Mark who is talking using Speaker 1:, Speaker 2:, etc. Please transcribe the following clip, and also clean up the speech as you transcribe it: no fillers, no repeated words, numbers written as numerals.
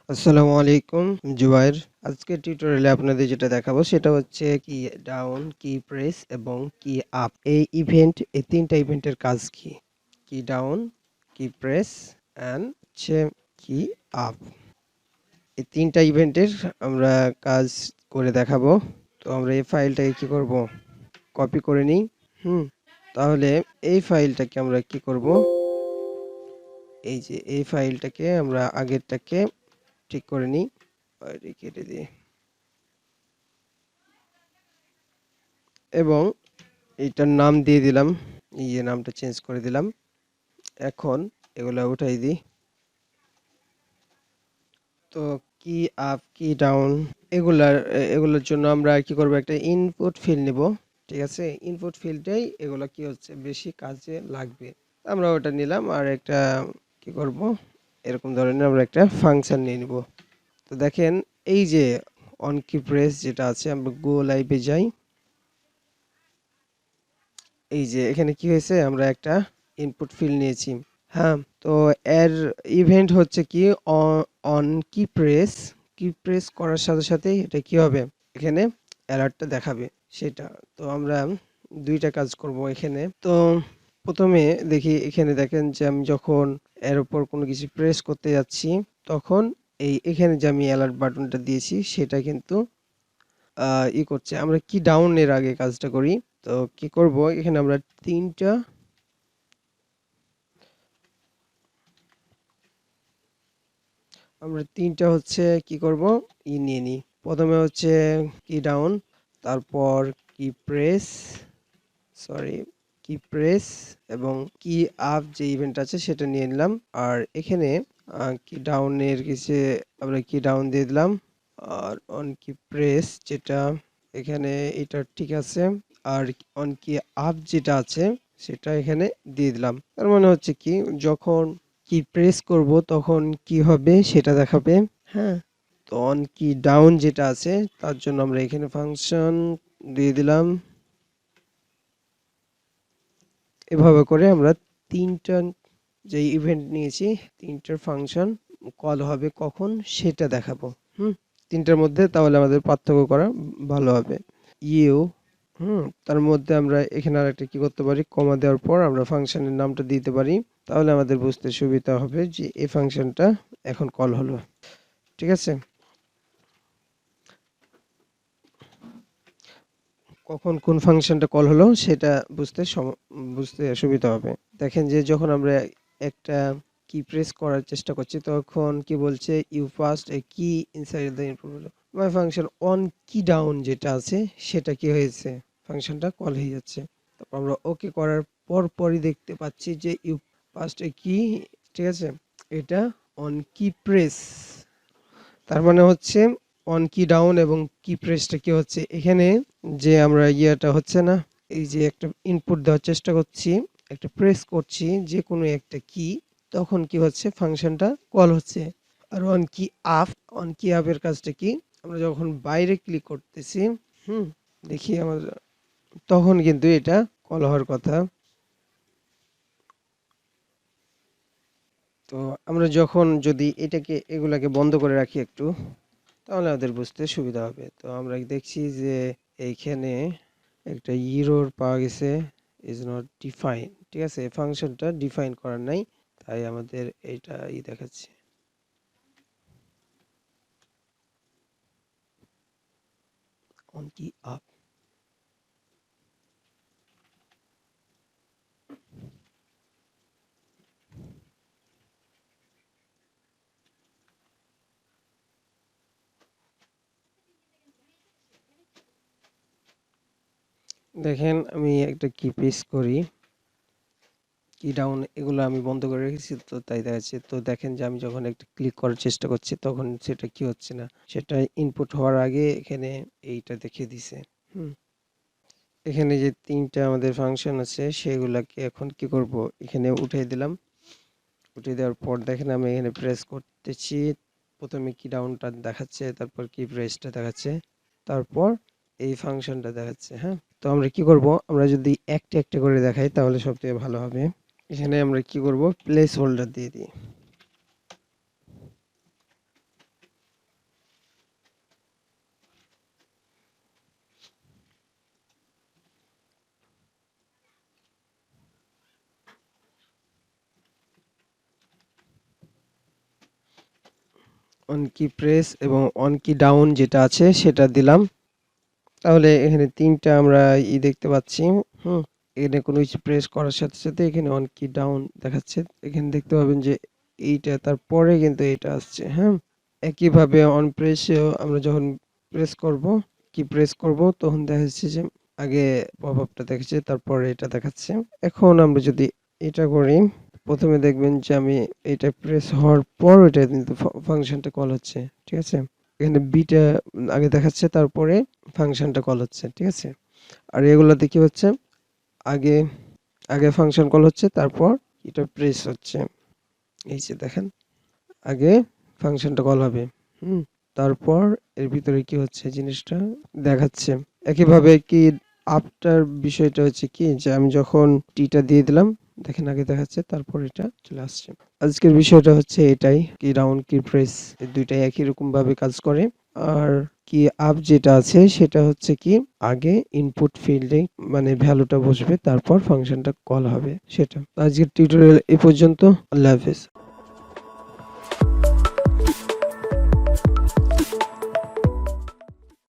Speaker 1: আসসালামু আলাইকুম জুবাইর। আজকের টিউটোরিয়ালে আপনাদের যেটা দেখাবো সেটা হচ্ছে কি ডাউন, কি প্রেস এবং কি আপ। এই তিনটা ইভেন্টের কাজ কি? কি ডাউন, কি প্রেস অ্যান্ড হচ্ছে কি আপ। এই তিনটা ইভেন্টের আমরা কাজ করে দেখাবো। তো আমরা এই ফাইলটাকে কি করব? কপি করে নিই। তাহলে এই ফাইলটাকে আমরা কি করব? এই যে এই ফাইলটাকে আমরা আগেরটাকে ঠিক করে নিই। কেটে দিই এবং এইটার নাম দিয়ে দিলাম, নামটা চেঞ্জ করে দিলাম। এখন এগুলা উঠাই দিই। তো কি আপ, কি ডাউন, এগুলোর জন্য আমরা কি করব, একটা ইনপুট ফিল্ড নিব। ঠিক আছে, ইনপুট ফিল্ডটাই এগুলো কি হচ্ছে বেশি কাজে লাগবে। আমরা ওটা নিলাম আর একটা কি করব, এরকম ধরনের আমরা একটা ফাংশন নিয়ে নিব। তো দেখেন এই যে অন কি প্রেস যেটা আছে, আমরা গো লাইভে যাই। এই যে এখানে কি হয়েছে, আমরা একটা ইনপুট ফিল্ড নিয়েছি। হ্যাঁ, তো এর ইভেন্ট হচ্ছে কি অন কি প্রেস করার সাথে সাথেই এটা কি হবে, এখানে অ্যালার্টটা দেখাবে সেটা। তো আমরা দুইটা কাজ করব এখানে। তো প্রথমে দেখি এখানে দেখেন যে আমি যখন এর উপর কোনো কিছু প্রেস করতে যাচ্ছি তখন এখানে যে আমি অ্যালার্ট বাটনটা দিয়েছি সেটা কিন্তু করছে। আমরা কি ডাউনের আগে কাজটা করি। তো কি করব, এখানে আমরা তিনটা হচ্ছে কি করব, নিয়ে নিই। প্রথমে হচ্ছে কি ডাউন, তারপর কি প্রেস, সরি কি প্রেস এবং কি আপ যে ইভেন্ট আছে সেটা নিয়ে নিলাম। আর এখানে কি ডাউনের কিছু আমরা কি ডাউন দিয়ে দিলাম। আর অন কি প্রেস যেটা এখানে এটা ঠিক আছে। আর অন কি আপ যেটা আছে সেটা এখানে দিয়ে দিলাম। তার মানে হচ্ছে কি, যখন কি প্রেস করব তখন কি হবে সেটা দেখাবে। হ্যাঁ, তো অন কি ডাউন যেটা আছে তার জন্য আমরা এখানে ফাংশন দিয়ে দিলাম। এভাবে করে আমরা তিনটা যে ইভেন্ট নিয়েছি, তিনটার ফাংশন কল হবে কখন সেটা দেখাবো। হুম, তিনটার মধ্যে তাহলে আমাদের পার্থক্য করা ভালো হবে। ইউ তার মধ্যে আমরা এখানে আরেকটা কি করতে পারি, কমা দেওয়ার পর আমরা ফাংশনের নামটা দিতে পারি। তাহলে আমাদের বুঝতে সুবিধা হবে যে এই ফাংশনটা এখন কল হলো। ঠিক আছে, কখন কোন ফাংশনটা কল হলো সেটা বুঝতে সুবিধা হবে। দেখেন যে যখন আমরা একটা কি প্রেস করার চেষ্টা করছি তখন কি বলছে, ইউ পাসড এ কি inside the input. My function on কি ডাউন যেটা আছে সেটা কি হয়েছে, ফাংশনটা কল হয়ে যাচ্ছে। তারপর আমরা ওকে করার পরই দেখতে পাচ্ছি যে ইউ পাসড এ কি। ঠিক আছে, এটা অন কি প্রেস, তার মানে হচ্ছে অন কি ডাউন এবং কি প্রেসটা কি হচ্ছে এখানে, যে আমরা হচ্ছে না, এই যে একটা ইনপুট দেওয়ার চেষ্টা করছি, একটা প্রেস করছি যে কোনো একটা কি, তখন কি হচ্ছে ফাংশনটা কল হচ্ছে। আর অন কি আপের কাজটা কি, আমরা যখন বাইরে ক্লিক করতেছি, দেখি আমার, তখন কিন্তু এটা কল হওয়ার কথা। তো আমরা যখন যদি এগুলাকে বন্ধ করে রাখি একটু, তাহলে আমাদের বুঝতে সুবিধা হবে। তো আমরা দেখছি যে এইখানে একটা ইরর পাওয়া গেছে, ইজ নট ডিফাইন। ঠিক আছে, ফাংশনটা ডিফাইন করা নাই, তাই আমাদের এটা দেখাচ্ছে। অন কি আপ, দেখেন আমি একটা কি প্রেস করি, কি ডাউন এগুলো আমি বন্ধ করে রেখেছি, তো তাই দেখাচ্ছে। তো দেখেন যে আমি যখন একটা ক্লিক করার চেষ্টা করছি তখন সেটা কি হচ্ছে না, সেটা ইনপুট হওয়ার আগে এখানে এইটা দেখিয়ে দিছে। হুম, এখানে যে তিনটা আমাদের ফাংশন আছে সেগুলাকে এখন কি করব, এখানে উঠিয়ে দিলাম। উঠিয়ে দেওয়ার পর দেখেন আমি এখানে প্রেস করতেছি, প্রথমে কি ডাউনটা দেখাচ্ছে, তারপর কি প্রেসটা দেখাচ্ছে, তারপর এই ফাংশনটা দেখাচ্ছে। হ্যাঁ, তো আমরা কি করব, আমরা যদি একটা একটা করে দেখাই তাহলে সবথেকে ভালো হবে। এখানে আমরা কি করব, প্লেস হোল্ডার দিয়ে দিই। অনকিপ্রেস এবং অনকিডাউন যেটা আছে সেটা দিলাম। তাহলে এখানে ৩টা আমরা দেখতে পাচ্ছি। হুম, এখানে কোনো কিছু প্রেস করার সাথে সাথে এখানে অনকিডাউন দেখাচ্ছে। এখানে দেখতে পাবেন যে এইটা তারপরে কিন্তু এটা আসছে। হ্যাঁ, একইভাবে অন প্রেসেও আমরা যখন প্রেস করব, কি প্রেস করব তখন দেখা যাচ্ছে যে আগে পপআপটা দেখাচ্ছে, তারপরে এটা দেখাচ্ছে। এখন আমরা যদি এটা করি, প্রথমে দেখবেন যে আমি এটা প্রেস হওয়ার পর এটা কিন্তু ফাংশনটা কল হচ্ছে। ঠিক আছে, এখানে বিটা আগে দেখাচ্ছে, তারপরে ফাংশনটা কল হচ্ছে। ঠিক আছে, আর এগুলাতে কি হচ্ছে, আগে আগে ফাংশন কল হচ্ছে, তারপর এটা প্রেস হচ্ছে। এই যে দেখেন, আগে ফাংশনটা কল হবে, তারপর এর ভিতরে কি হচ্ছে জিনিসটা দেখাচ্ছে। একইভাবে কি আফটার বিষয়টা হচ্ছে কি, যে আমি যখন টিটা দিয়ে দিলাম, দেখেন আগে দেখাচ্ছে, তারপর এটা চলে আসছে। আজকের বিষয়টা হচ্ছে এটাই, কি ডাউন কি প্রেস এই দুইটাই একই রকম ভাবে কাজ করে। আর কি আপ যেটা আছে সেটা হচ্ছে কি, আগে ইনপুট ফিল্ডে মানে ভ্যালুটা বসবে, তারপর ফাংশনটা কল হবে সেটা। আজকের টিউটোরিয়াল এই পর্যন্ত। আল্লাহ হাফেজ।